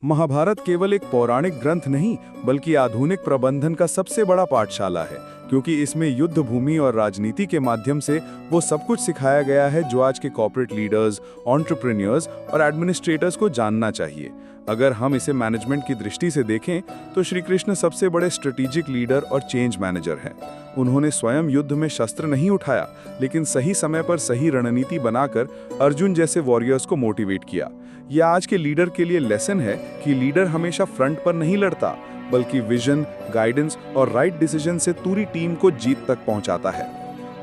महाभारत केवल एक पौराणिक ग्रंथ नहीं बल्कि आधुनिक प्रबंधन का सबसे बड़ा पाठशाला है, क्योंकि इसमें युद्ध भूमि और राजनीति के माध्यम से वो सब कुछ सिखाया गया है जो आज के कॉर्पोरेट लीडर्स, एंटरप्रेन्योर्स और एडमिनिस्ट्रेटर्स को जानना चाहिए। अगर हम इसे मैनेजमेंट की दृष्टि से देखें तो श्री कृष्ण सबसे बड़े स्ट्रेटेजिक लीडर और चेंज मैनेजर हैं। उन्होंने स्वयं युद्ध में शस्त्र नहीं उठाया, लेकिन सही समय पर सही रणनीति बनाकर अर्जुन जैसे वॉरियर्स को मोटिवेट किया। यह आज के लीडर के लिए लेसन है कि लीडर हमेशा फ्रंट पर नहीं लड़ता, बल्कि विजन, गाइडेंस और राइट डिसीजन से पूरी टीम को जीत तक पहुंचाता है।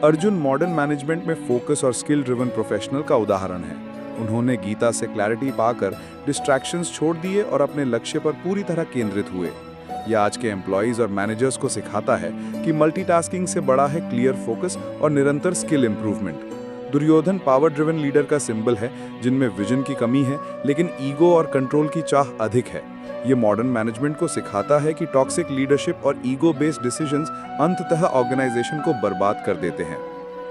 अर्जुन मॉडर्न मैनेजमेंट में फोकस और स्किल ड्रिवन प्रोफेशनल का उदाहरण है। उन्होंने गीता से क्लैरिटी पाकर डिस्ट्रैक्शंस छोड़ दिए और अपने लक्ष्य पर पूरी तरह केंद्रित हुए। यह आज के एम्प्लॉइज और मैनेजर्स को सिखाता है कि मल्टीटास्किंग से बड़ा है क्लियर फोकस और निरंतर skill improvement. Duryodhan power driven leader का सिंबल है, जिनमें विजन की कमी है लेकिन ईगो और कंट्रोल की चाह अधिक है। ये मॉडर्न मैनेजमेंट को सिखाता है कि टॉक्सिक लीडरशिप और ईगो बेस्ड डिसीजंस अंततः ऑर्गेनाइजेशन को बर्बाद कर देते हैं।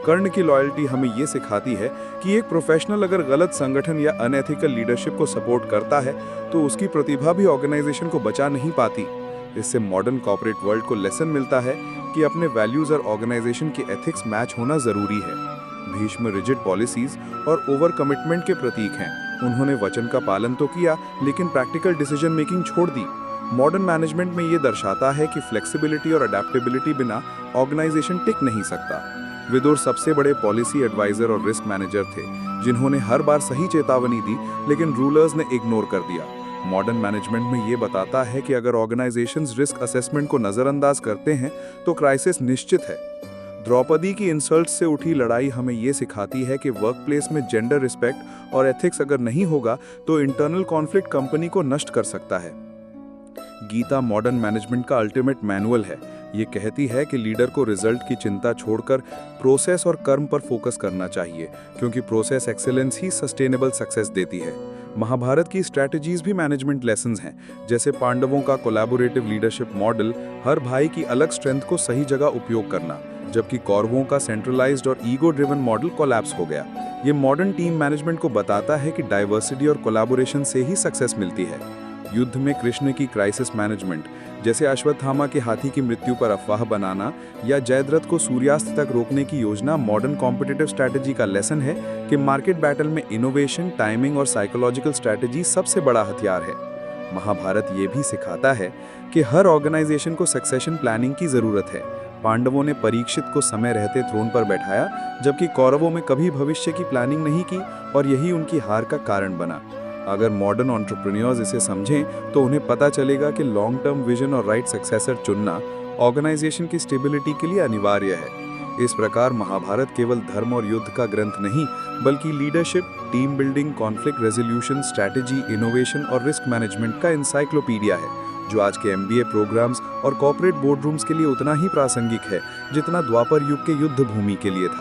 कर्ण की लॉयल्टी हमें ये सिखाती है कि एक प्रोफेशनल अगर गलत संगठन या अनएथिकल लीडरशिप को सपोर्ट करता है तो उसकी प्रतिभा भी ऑर्गेनाइजेशन को बचा नहीं पाती। इससे मॉडर्न कॉर्पोरेट वर्ल्ड को लेसन मिलता है कि अपने वैल्यूज और ऑर्गेनाइजेशन के एथिक्स मैच होना जरूरी है। भीष्म रिजिड पॉलिसीज और ओवर कमिटमेंट के प्रतीक हैं। उन्होंने वचन का पालन तो किया, लेकिन प्रैक्टिकल डिसीजन मेकिंग छोड़ दी। मॉडर्न मैनेजमेंट में ये दर्शाता है कि फ्लेक्सिबिलिटी और अडेप्टेबिलिटी बिना ऑर्गेनाइजेशन टिक नहीं सकता। विदुर सबसे बड़े पॉलिसी एडवाइजर और रिस्क मैनेजर थे, जिन्होंने हर बार सही चेतावनी दी, लेकिन रूलर्स ने इग्नोर कर दिया। मॉडर्न मैनेजमेंट में ये बताता है कि अगर ऑर्गेनाइजेशंस रिस्क असेसमेंट को नज़रअंदाज करते हैं तो क्राइसिस निश्चित है। द्रौपदी की इंसल्ट से उठी लड़ाई हमें ये सिखाती है कि वर्कप्लेस में जेंडर रिस्पेक्ट और एथिक्स अगर नहीं होगा तो इंटरनल कॉन्फ्लिक्ट कंपनी को नष्ट कर सकता है। गीता मॉडर्न मैनेजमेंट का अल्टीमेट मैनुअल है। ये कहती है कि लीडर को रिजल्ट की चिंता छोड़कर प्रोसेस और कर्म पर फोकस करना चाहिए, क्योंकि प्रोसेस एक्सेलेंस ही सस्टेनेबल सक्सेस देती है। महाभारत की स्ट्रैटेजीज भी मैनेजमेंट लेसन्स हैं, जैसे पांडवों का कोलैबोरेटिव लीडरशिप मॉडल, हर भाई की अलग स्ट्रेंथ को सही जगह उपयोग करना, जबकि कौरवों का सेंट्रलाइज्ड और ईगो ड्रिवन मॉडल कोलैप्स हो गया। ये मॉडर्न टीम मैनेजमेंट को बताता है कि डाइवर्सिटी और कोलैबोरेशन से ही सक्सेस मिलती है। युद्ध में कृष्ण की क्राइसिस मैनेजमेंट, जैसे अश्वत्थामा के हाथी की मृत्यु पर अफवाह बनाना या जयद्रथ को सूर्यास्त तक रोकने की योजना, मॉडर्न कॉम्पिटिटिव स्ट्रैटेजी का लेसन है कि मार्केट बैटल में इनोवेशन, टाइमिंग और साइकोलॉजिकल स्ट्रैटेजी सबसे बड़ा हथियार है। महाभारत ये भी सिखाता है कि हर ऑर्गेनाइजेशन को सक्सेशन प्लानिंग की जरूरत है। पांडवों ने परीक्षित को समय रहते थ्रोन पर बैठाया, जबकि कौरवों में कभी भविष्य की प्लानिंग नहीं की, और यही उनकी हार का कारण बना। अगर मॉडर्न एंटरप्रेन्योर्स इसे समझें तो उन्हें पता चलेगा कि लॉन्ग टर्म विजन और राइट सक्सेसर चुनना ऑर्गेनाइजेशन की स्टेबिलिटी के लिए अनिवार्य है। इस प्रकार महाभारत केवल धर्म और युद्ध का ग्रंथ नहीं, बल्कि leadership, team building, conflict resolution, strategy, innovation और रिस्क मैनेजमेंट का इंसाइक्लोपीडिया है, जो आज के MBA प्रोग्राम्स और कॉर्पोरेट बोर्ड रूम्स के लिए उतना ही प्रासंगिक है जितना द्वापर युग के युद्ध भूमि के लिए था।